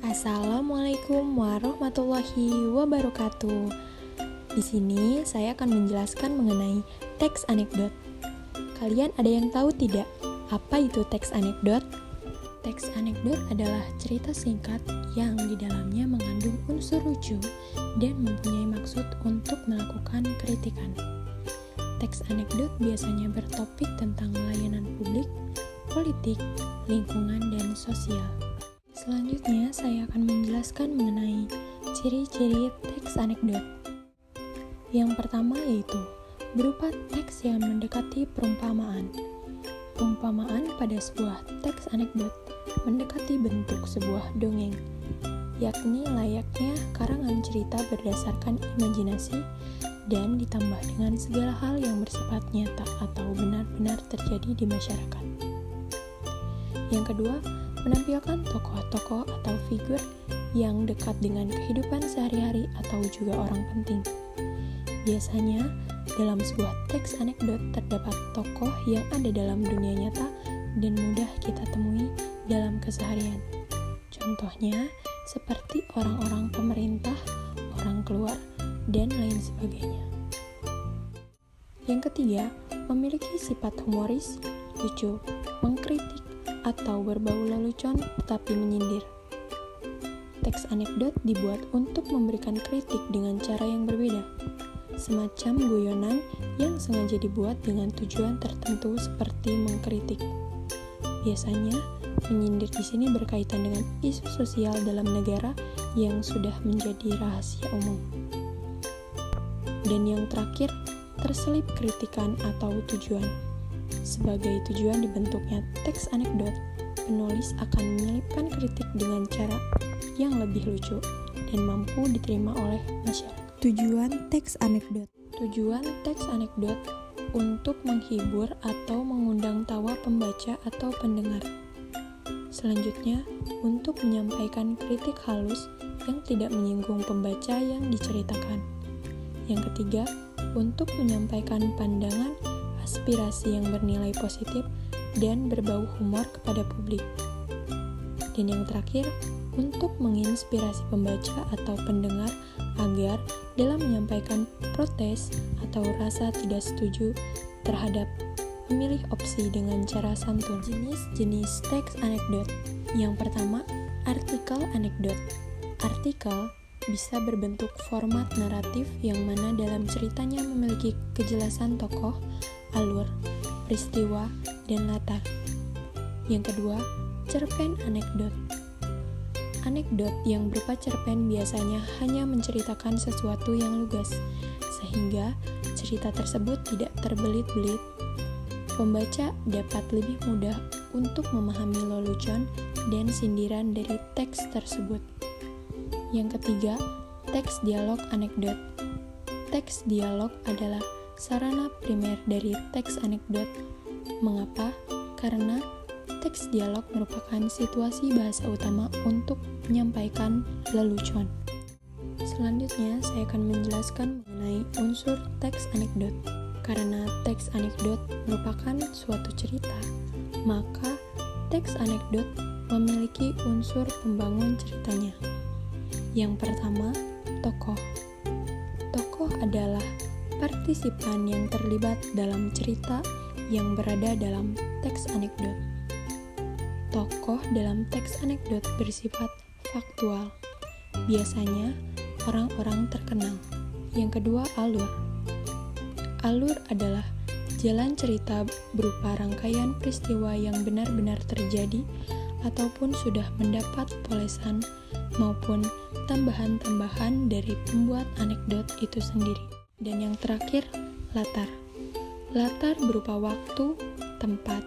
Assalamualaikum warahmatullahi wabarakatuh. Di sini saya akan menjelaskan mengenai teks anekdot. Kalian ada yang tahu tidak apa itu teks anekdot? Teks anekdot adalah cerita singkat yang di dalamnya mengandung unsur lucu dan mempunyai maksud untuk melakukan kritikan. Teks anekdot biasanya bertopik tentang layanan publik, politik, lingkungan, dan sosial. Selanjutnya, saya akan menjelaskan mengenai ciri-ciri teks anekdot. Yang pertama yaitu berupa teks yang mendekati perumpamaan. Perumpamaan pada sebuah teks anekdot mendekati bentuk sebuah dongeng, yakni layaknya karangan cerita berdasarkan imajinasi dan ditambah dengan segala hal yang bersifat nyata atau benar-benar terjadi di masyarakat. Yang kedua, menampilkan tokoh-tokoh atau figur yang dekat dengan kehidupan sehari-hari atau juga orang penting. Biasanya, dalam sebuah teks anekdot terdapat tokoh yang ada dalam dunia nyata dan mudah kita temui dalam keseharian. Contohnya, seperti orang-orang pemerintah, orang keluar, dan lain sebagainya. Yang ketiga, memiliki sifat humoris, lucu, mengkritik, atau berbau lelucon tetapi menyindir. Teks anekdot dibuat untuk memberikan kritik dengan cara yang berbeda, semacam guyonan yang sengaja dibuat dengan tujuan tertentu seperti mengkritik. Biasanya, menyindir di sini berkaitan dengan isu sosial dalam negara yang sudah menjadi rahasia umum. Dan yang terakhir, terselip kritikan atau tujuan. Sebagai tujuan dibentuknya teks anekdot, penulis akan menyelipkan kritik dengan cara yang lebih lucu dan mampu diterima oleh masyarakat. Tujuan teks anekdot. Tujuan teks anekdot untuk menghibur atau mengundang tawa pembaca atau pendengar. Selanjutnya, untuk menyampaikan kritik halus yang tidak menyinggung pembaca yang diceritakan. Yang ketiga, untuk menyampaikan pandangan aspirasi yang bernilai positif dan berbau humor kepada publik. Dan yang terakhir, untuk menginspirasi pembaca atau pendengar agar dalam menyampaikan protes atau rasa tidak setuju terhadap memilih opsi dengan cara santun. Jenis-jenis teks anekdot. Yang pertama, artikel anekdot. Artikel bisa berbentuk format naratif yang mana dalam ceritanya memiliki kejelasan tokoh, alur, peristiwa, dan latar. Yang kedua, cerpen anekdot. Anekdot yang berupa cerpen biasanya hanya menceritakan sesuatu yang lugas, sehingga cerita tersebut tidak terbelit-belit. Pembaca dapat lebih mudah untuk memahami lelucon dan sindiran dari teks tersebut. Yang ketiga, teks dialog anekdot. Teks dialog adalah sarana primer dari teks anekdot. Mengapa? Karena teks dialog merupakan situasi bahasa utama untuk menyampaikan lelucon. Selanjutnya, saya akan menjelaskan mengenai unsur teks anekdot. Karena teks anekdot merupakan suatu cerita, maka teks anekdot memiliki unsur pembangun ceritanya. Yang pertama, tokoh. Tokoh adalah partisipan yang terlibat dalam cerita yang berada dalam teks anekdot. Tokoh dalam teks anekdot bersifat faktual, biasanya orang-orang terkenal. Yang kedua, alur. Alur adalah jalan cerita berupa rangkaian peristiwa yang benar-benar terjadi ataupun sudah mendapat polesan maupun tambahan-tambahan dari pembuat anekdot itu sendiri. Dan yang terakhir, latar. Latar berupa waktu, tempat,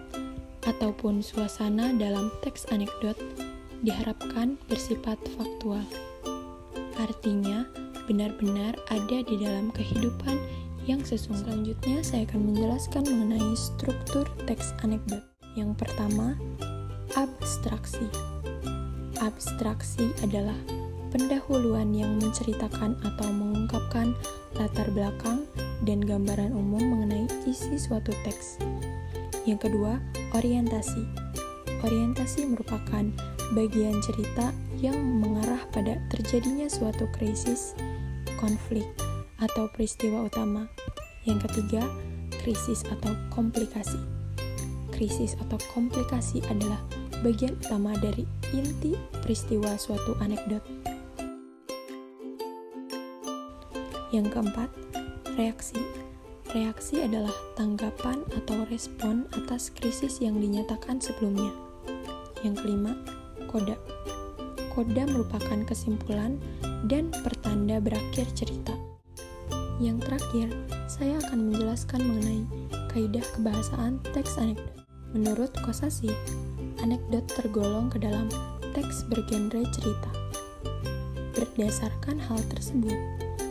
ataupun suasana dalam teks anekdot diharapkan bersifat faktual. Artinya, benar-benar ada di dalam kehidupan yang sesungguhnya. Selanjutnya, saya akan menjelaskan mengenai struktur teks anekdot. Yang pertama, abstraksi. Abstraksi adalah pendahuluan yang menceritakan atau mengungkapkan latar belakang dan gambaran umum mengenai isi suatu teks. Yang kedua, orientasi. Orientasi merupakan bagian cerita yang mengarah pada terjadinya suatu krisis, konflik, atau peristiwa utama. Yang ketiga, krisis atau komplikasi. Krisis atau komplikasi adalah bagian utama dari inti peristiwa suatu anekdot. Yang keempat, reaksi. Reaksi adalah tanggapan atau respon atas krisis yang dinyatakan sebelumnya. Yang kelima, koda. Koda merupakan kesimpulan dan pertanda berakhir cerita. Yang terakhir, saya akan menjelaskan mengenai kaidah kebahasaan teks anekdot. Menurut Kosasih, anekdot tergolong ke dalam teks bergenre cerita. Berdasarkan hal tersebut,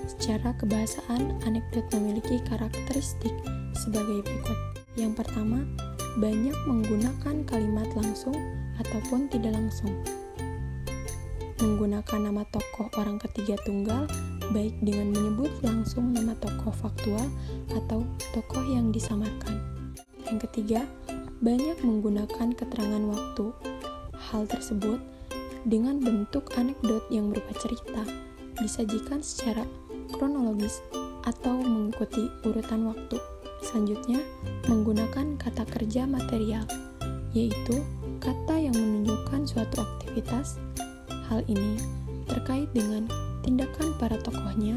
secara kebahasaan anekdot memiliki karakteristik sebagai berikut. Yang pertama, banyak menggunakan kalimat langsung ataupun tidak langsung. Menggunakan nama tokoh orang ketiga tunggal, baik dengan menyebut langsung nama tokoh faktual atau tokoh yang disamarkan. Yang ketiga, banyak menggunakan keterangan waktu. Hal tersebut dengan bentuk anekdot yang berupa cerita, disajikan secara kronologis atau mengikuti urutan waktu. Selanjutnya, menggunakan kata kerja material, yaitu kata yang menunjukkan suatu aktivitas. Hal ini terkait dengan tindakan para tokohnya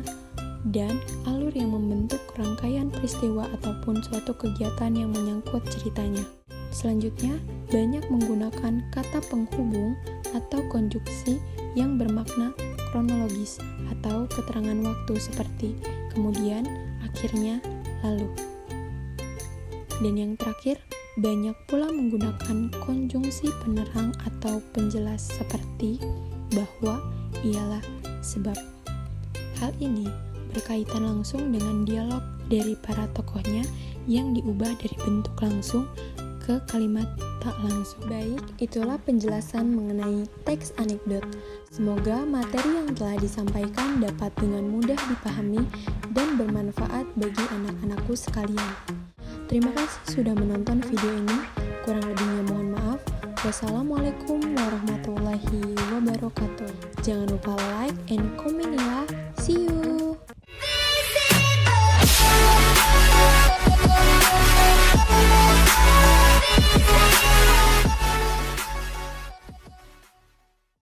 dan alur yang membentuk rangkaian peristiwa ataupun suatu kegiatan yang menyangkut ceritanya. Selanjutnya, banyak menggunakan kata penghubung atau konjuksi yang bermakna kronologis atau keterangan waktu seperti kemudian, akhirnya, lalu. Dan yang terakhir, banyak pula menggunakan konjungsi penerang atau penjelas seperti bahwa, ialah, sebab. Hal ini berkaitan langsung dengan dialog dari para tokohnya yang diubah dari bentuk langsung ke kalimat tak langsung. Baik, itulah penjelasan mengenai teks anekdot. Semoga materi yang telah disampaikan dapat dengan mudah dipahami dan bermanfaat bagi anak-anakku sekalian. Terima kasih sudah menonton video ini. Kurang lebihnya mohon maaf. Wassalamualaikum warahmatullahi wabarakatuh. Jangan lupa like and comment ya.